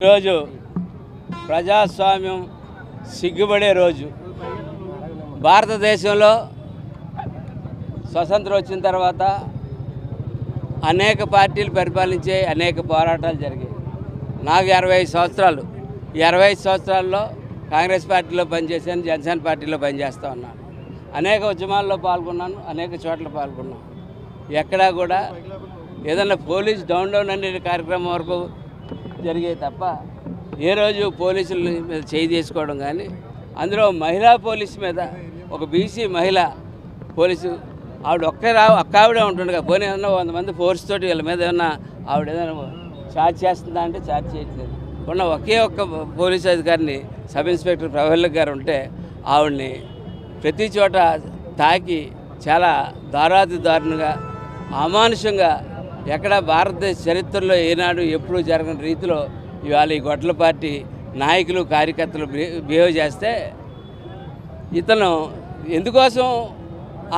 ఈరోజు ప్రజాస్వామ్యం సిగ్గుపడే రోజు. భారతదేశంలో స్వతంత్రం వచ్చిన తర్వాత అనేక పార్టీలు పరిపాలించే అనేక పోరాటాలు జరిగాయి. నాకు 25 సంవత్సరాలు. ఈ 25 సంవత్సరాల్లో కాంగ్రెస్ పార్టీలో పనిచేశాను, జనసేన పార్టీలో పనిచేస్తూ ఉన్నాను. అనేక ఉద్యమాల్లో పాల్గొన్నాను, అనేక చోట్ల పాల్గొన్నాను. ఎక్కడా కూడా ఏదన్నా పోలీస్ డౌన్ అనే కార్యక్రమం వరకు జరిగే తప్ప ఏ రోజు పోలీసుల మీద చేయి తీసుకోవడం కానీ, అందులో మహిళా పోలీసు మీద ఒక బీసీ మహిళ పోలీసు ఆవిడ ఒక్క ఆవిడే ఉంటుండగా పోనీ ఏమన్నా 100 మంది ఫోర్స్ తోటి వీళ్ళ మీద ఏమన్నా ఆవిడ ఏదైనా ఛార్జ్ చేస్తుందా అంటే ఛార్జ్ చేయట్లేదు. ఉన్న ఒకే ఒక్క పోలీసు అధికారిని సబ్ ఇన్స్పెక్టర్ ప్రవల్లిక్ గారు ఉంటే ఆవిడ్ని ప్రతి చోట తాకి చాలా దారుణంగా అమానుషంగా ఎక్కడ భారతదేశ చరిత్రలో ఏనాడు ఎప్పుడూ జరగని రీతిలో ఇవాళ ఈ గొడ్ల పార్టీ నాయకులు కార్యకర్తలు బిహేవ్ చేస్తే, ఇతను ఎందుకోసం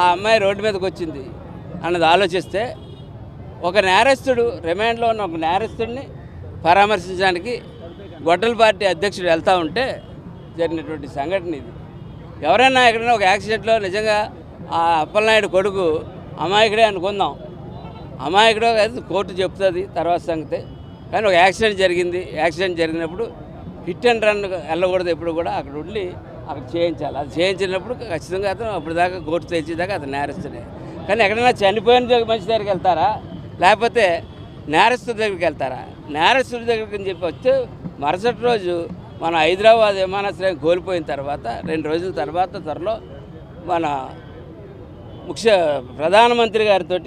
ఆ అమ్మాయి రోడ్డు మీదకి వచ్చింది అన్నది ఆలోచిస్తే, ఒక నేరస్తుడు రిమాండ్లో ఉన్న ఒక నేరస్తుడిని పరామర్శించడానికి గొడ్డల పార్టీ అధ్యక్షుడు వెళ్తూ ఉంటే జరిగినటువంటి సంఘటన ఇది. ఎవరైనా ఎక్కడైనా ఒక యాక్సిడెంట్లో నిజంగా ఆ అప్పలనాయుడు కొడుకు అమాయకుడే అనుకుందాం, అమాయకుడు కోర్టు చెప్తుంది తర్వాత సంగతే. కానీ ఒక యాక్సిడెంట్ జరిగింది, యాక్సిడెంట్ జరిగినప్పుడు హిట్ అండ్ రన్ వెళ్ళకూడదు, ఎప్పుడు కూడా అక్కడ ఉండి అక్కడ చేయించాలి. అది చేయించినప్పుడు ఖచ్చితంగా అతను అప్పుడు దాకా కోర్టు తెచ్చేదాకా అతను నేరస్తుడే. కానీ ఎక్కడైనా చనిపోయిన మనిషి దగ్గరికి వెళ్తారా, లేకపోతే నేరస్తుడి దగ్గరికి వెళ్తారా? నేరస్తుడి దగ్గరికి అని చెప్పి వస్తే మరుసటి రోజు మన హైదరాబాద్ విమానాశ్రయం కోల్పోయిన తర్వాత 2 రోజుల తర్వాత త్వరలో మన ప్రధానమంత్రి గారితో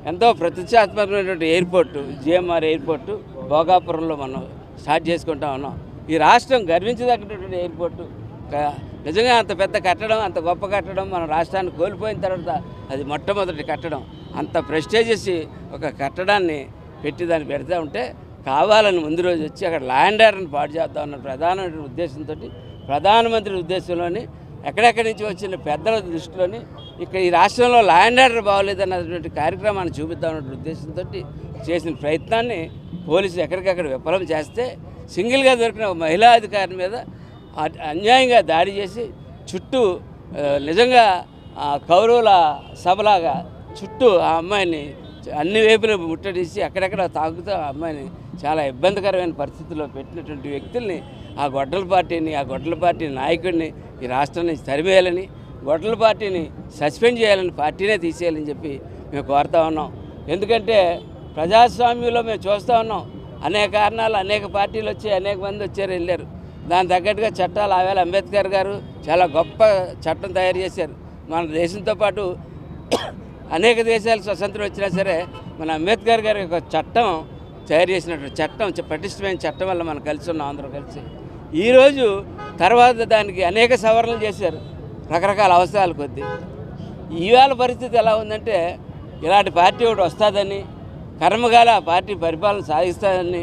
ఎంతో ప్రతిష్టాత్మకమైనటువంటి ఎయిర్పోర్టు జిఎంఆర్ ఎయిర్పోర్టు భోగాపురంలో మనం స్టార్ట్ చేసుకుంటా ఉన్నాం. ఈ రాష్ట్రం గర్వించదగినటువంటి ఎయిర్పోర్టు. నిజంగా అంత పెద్ద కట్టడం, అంత గొప్ప కట్టడం మన రాష్ట్రాన్ని కోల్పోయిన తర్వాత అది మొట్టమొదటి కట్టడం. అంత ప్రెస్టేజియస్ ఒక కట్టడాన్ని పెట్టి దాన్ని పెడతా ఉంటే కావాలని ముందు రోజు వచ్చి అక్కడ ల్యాండ్ ఆర్డర్ని పాడు చేద్దాం అన్న ప్రధానమైన ఉద్దేశంతో, ప్రధానమంత్రి ఉద్దేశంలోని, ఎక్కడెక్కడి నుంచి వచ్చిన పెద్దల దృష్టిలోని ఇక్కడ ఈ రాష్ట్రంలో ల్యాండ్ ఆర్డర్ బాగోలేదన్నటువంటి కార్యక్రమాన్ని చూపిద్దామన్న ఉద్దేశంతో చేసిన ప్రయత్నాన్ని పోలీసులు ఎక్కడికక్కడ విఫలం చేస్తే, సింగిల్గా దొరికిన మహిళా అధికారి మీద అన్యాయంగా దాడి చేసి చుట్టూ నిజంగా కౌరవుల సభలాగా చుట్టూ ఆ అమ్మాయిని అన్ని వైపులు ముట్టడిసి అక్కడెక్కడ తాకుతూ ఆ అమ్మాయిని చాలా ఇబ్బందికరమైన పరిస్థితుల్లో పెట్టినటువంటి వ్యక్తుల్ని, ఆ గొడ్డల పార్టీ నాయకుడిని ఈ రాష్ట్రం నుంచి తరిమేయాలని, గొడ్డల పార్టీని సస్పెండ్ చేయాలని, పార్టీనే తీసేయాలని చెప్పి మేము కోరుతా ఉన్నాం. ఎందుకంటే ప్రజాస్వామ్యంలో మేము చూస్తూ ఉన్నాం, అనేక కారణాలు, అనేక పార్టీలు వచ్చి అనేక మంది వచ్చారు వెళ్ళారు. దాని తగ్గట్టుగా చట్టాలు ఆవేళ అంబేద్కర్ గారు చాలా గొప్ప చట్టం తయారు చేశారు. మన దేశంతో పాటు అనేక దేశాలు స్వతంత్రం వచ్చినా సరే మన అంబేద్కర్ గారి యొక్క చట్టం తయారు చేసినటువంటి చట్టం, పటిష్టమైన చట్టం వల్ల మనం కలిసి ఉన్నాం అందరూ కలిసి. ఈరోజు తర్వాత దానికి అనేక సవరణలు చేశారు రకరకాల అవసరాల కొద్దీ. ఈవేళ పరిస్థితి ఎలా ఉందంటే, ఇలాంటి పార్టీ ఒకటి వస్తుందని, కర్మగాల పార్టీ పరిపాలన సాగిస్తుందని,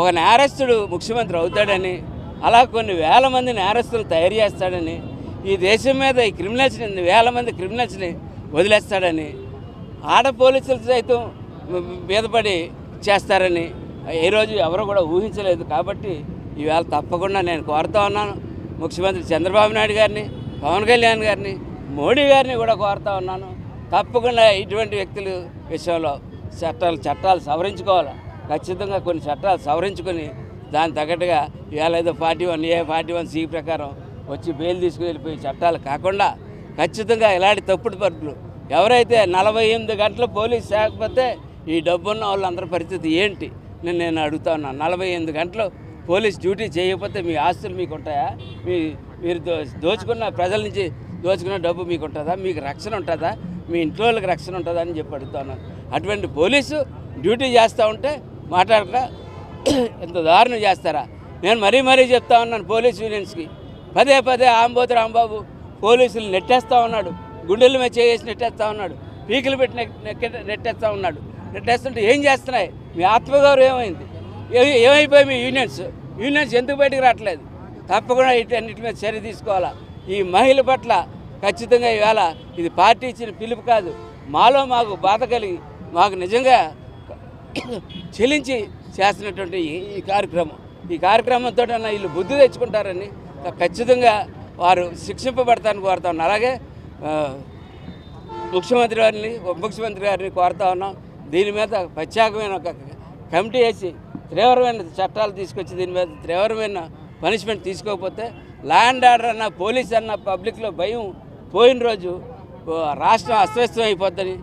ఒక నేరస్తుడు ముఖ్యమంత్రి అవుతాడని, అలా కొన్ని వేల మంది నేరస్తులు తయారు చేస్తాడని, ఈ దేశం మీద ఈ క్రిమినల్స్ని, వేల మంది క్రిమినల్స్ని వదిలేస్తాడని, ఆడ పోలీసులు సైతం మీదపడి చేస్తారని ఏ రోజు ఎవరు కూడా ఊహించలేదు. కాబట్టి ఈవేళ తప్పకుండా నేను కోరుతా ఉన్నాను ముఖ్యమంత్రి చంద్రబాబు నాయుడు గారిని, పవన్ కళ్యాణ్ గారిని, మోడీ గారిని కూడా కోరుతా ఉన్నాను. తప్పకుండా ఇటువంటి వ్యక్తుల విషయంలో చట్టాలు సవరించుకోవాలి. ఖచ్చితంగా కొన్ని చట్టాలు సవరించుకొని దాని తగ్గట్టుగా ఇవాళ ఏదో 41A 41C ప్రకారం వచ్చి బెయిల్ తీసుకుని వెళ్ళిపోయి చట్టాలు కాకుండా ఖచ్చితంగా ఇలాంటి తప్పుడు పరుపులు ఎవరైతే 48 గంటలు పోలీసు లేకపోతే ఈ డబ్బున్న వాళ్ళందరి పరిస్థితి ఏంటి నేను అడుగుతా ఉన్నాను. 48 గంటలు పోలీస్ డ్యూటీ చేయకపోతే మీ ఆస్తులు మీకు ఉంటాయా? మీరు దోచుకున్న ప్రజల నుంచి దోచుకున్న డబ్బు మీకు ఉంటుందా? మీకు రక్షణ ఉంటుందా? మీ ఇంట్లో వాళ్ళకి రక్షణ ఉంటుందా అని చెప్పి అడుగుతున్నాను. అటువంటి పోలీసు డ్యూటీ చేస్తూ ఉంటే మాట్లాడక ఎంత దారుణం చేస్తారా? నేను మరీ చెప్తా ఉన్నాను పోలీస్ యూనియన్స్కి, పదే ఆంబోతు రాంబాబు పోలీసులు నెట్టేస్తూ ఉన్నాడు, గుండెల మీద చేసి నెట్టేస్తూ ఉన్నాడు, పీకులు పెట్టి నెట్టేస్తూ ఉన్నాడు. నెట్టేస్తుంటే ఏం చేస్తున్నాయి? మీ ఆత్మగౌరవం ఏమైంది? ఏమైపోయి మీ యూనియన్స్ ఎందుకు బయటకు రావట్లేదు? తప్పకుండా వీటన్నిటి మీద చర్య తీసుకోవాలా. ఈ మహిళ పట్ల ఖచ్చితంగా ఇవాళ ఇది పార్టీ ఇచ్చిన పిలుపు కాదు, మాలో మాకు బాధ కలిగి మాకు నిజంగా చెల్లించి చేస్తున్నటువంటి ఈ కార్యక్రమం ఈ కార్యక్రమంతో వీళ్ళు బుద్ధి తెచ్చుకుంటారని ఖచ్చితంగా వారు శిక్షింపబడతారని కోరుతా ఉన్నాం. అలాగే ముఖ్యమంత్రి గారిని ఉప ముఖ్యమంత్రి గారిని కోరుతా ఉన్నాం. దీని మీద ప్రత్యేకమైన ఒక కమిటీ వేసి తీవ్రమైన చట్టాలు తీసుకొచ్చి దీని మీద తీవ్రమైన పనిష్మెంట్ తీసుకోకపోతే లా అండ్ ఆర్డర్ అన్న పోలీస్ అన్న పబ్లిక్లో భయం పోయిన రోజు రాష్ట్రం అస్తవ్యస్తం అయిపోద్దని